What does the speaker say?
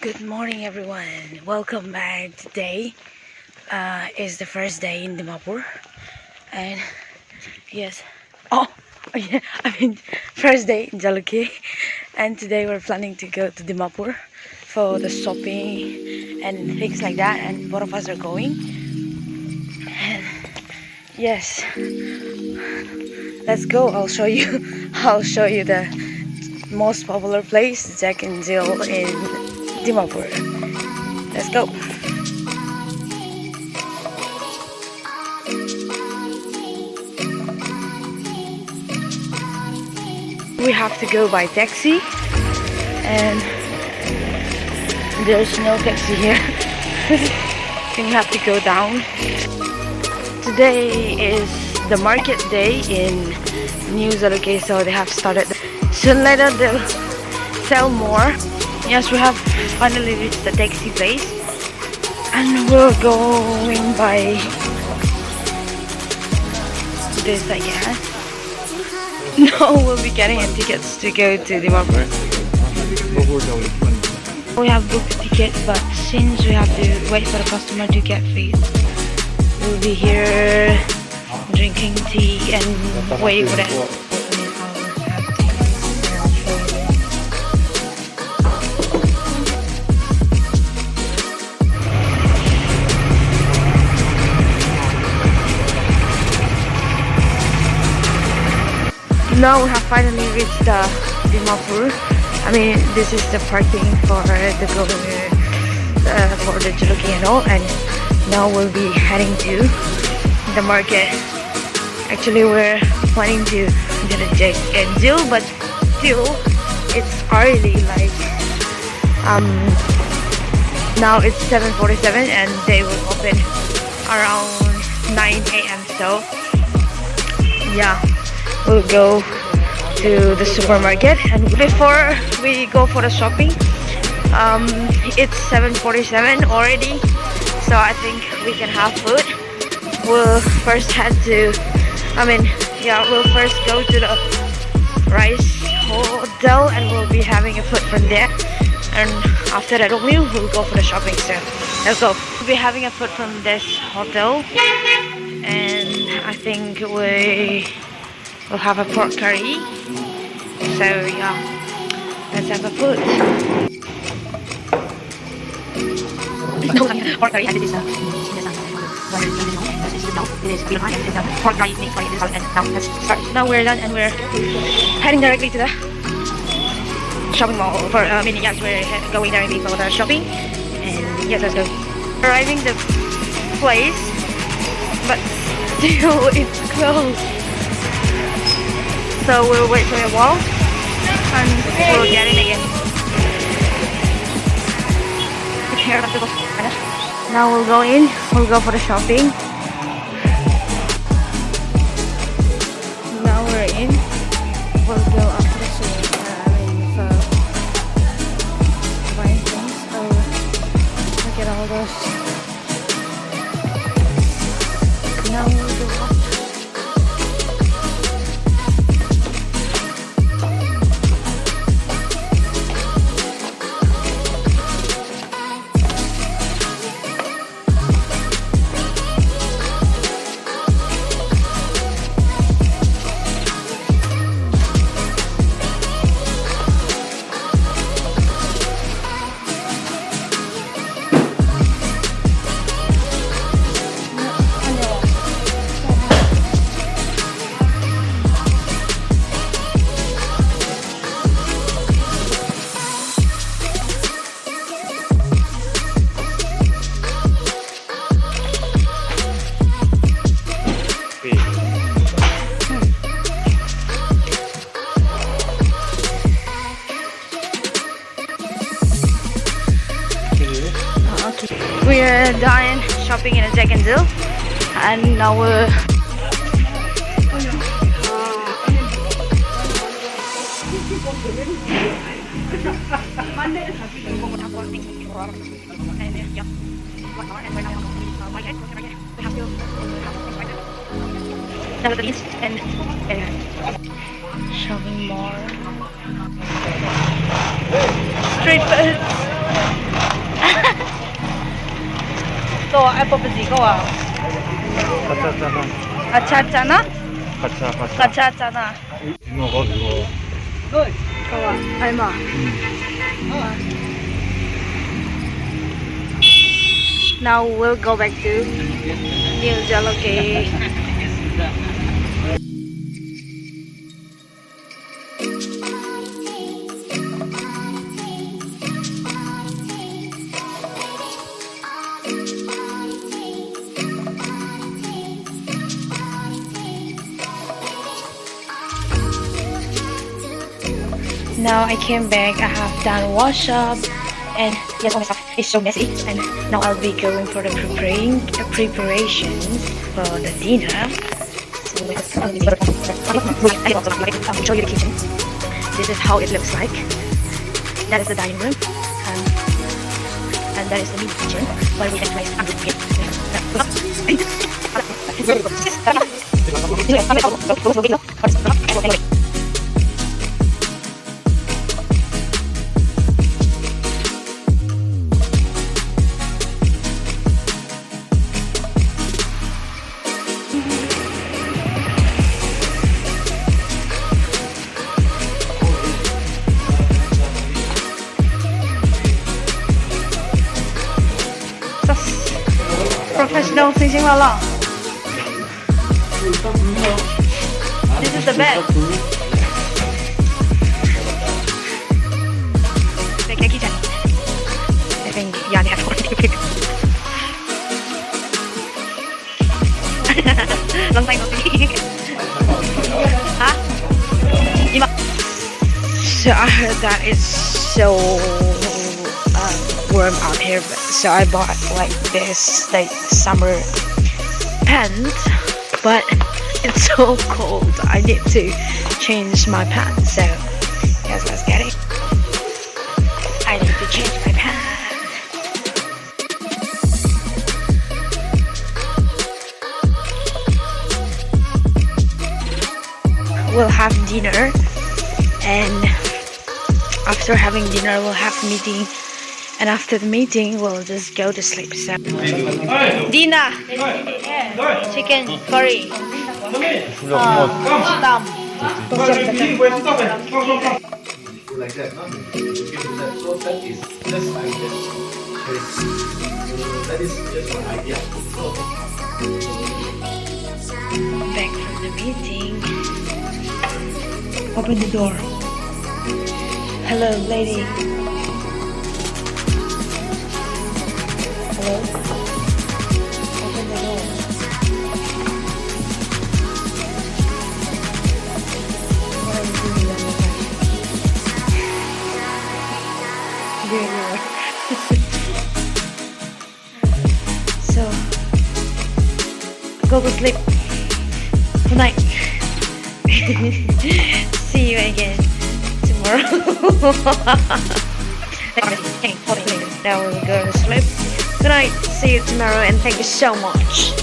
Good morning, everyone. Welcome back. Today is the first day in Dimapur, and yes, yeah, first day in Jalukhe, and today we're planning to go to Dimapur for the shopping and things like that. And both of us are going. And yes, let's go. I'll show you. I'll show you the most popular place, Jack and Jill in Dimapur. Let's go. We have to go by taxi, and there's no taxi here. We have to go down. Today is the market day in New Zealand, so they have started. Soon later they'll sell more. Yes, we have finally reached the taxi place, and we're going by this, I guess. No, we'll be getting a tickets to go to Dimapur. We have booked the ticket, but since we have to wait for the customer to get fees, we'll be here drinking tea and waiting for them. Now we have finally reached the Dimapur. This is the parking for the Jalukhe and all, and now we'll be heading to the market. Actually, we're planning to do the Jack and Jill, but still, it's early. Now it's 7:47, and they will open around 9 a.m. So yeah. We'll go to the supermarket, and before we go for the shopping, it's 7:47 already, so I think we can have food. We'll first we'll first go to the rice hotel, and we'll be having a food from there, and after that only we'll go for the shopping. So let's go. We'll be having a food from this hotel, and I think we'll have a pork curry. So yeah, let's have a food. Pork curry, and it is pork curry made by this, and now let's start. Now we're done, and we're heading directly to the shopping mall. Yes, we're going directly for the shopping, and yes, let's go. Arriving the place, but still it's closed. So we'll wait for a while, and we'll get in again. Now we'll go in, we'll go for the shopping. Now we're in, we'll go up to the for buying things. Oh, look at all those. Now we'll go up. We're done shopping in a Jack and Jill, and now we're shopping more street food. 또 알법지가 가짜잖아. 가차잖아? 가짜. 가차잖아. 이거. 그거 얼마? Now we'll go back to New Jalokee. Now I came back, I have done wash up, and yes, all my stuff is so messy, and now I'll be going for the preparations for the dinner. So I'll show you the kitchen. This is how it looks like. That is the dining room, and that is the meat kitchen where we make rice. Professional sing la la. This is the bed. Back in the kitchen. I think Yanni has already picked. Long time no see. Huh? So I heard that it's so warm out here, so I bought like this like summer pants, but it's so cold. I need to change my pants, so yes, let's get it. I need to change my pants. We'll have dinner, and after having dinner we'll have meeting, and after the meeting we'll just go to sleep. So dinner, chicken curry, stam. Like that, no? So that is just like that. That is just one idea. Back from the meeting. Open the door. Hello, lady. Hello? Open the door. What are you doing down there? So, go to sleep. Good night. See you again tomorrow. Now we'll go to sleep. Good night. See you tomorrow, and thank you so much.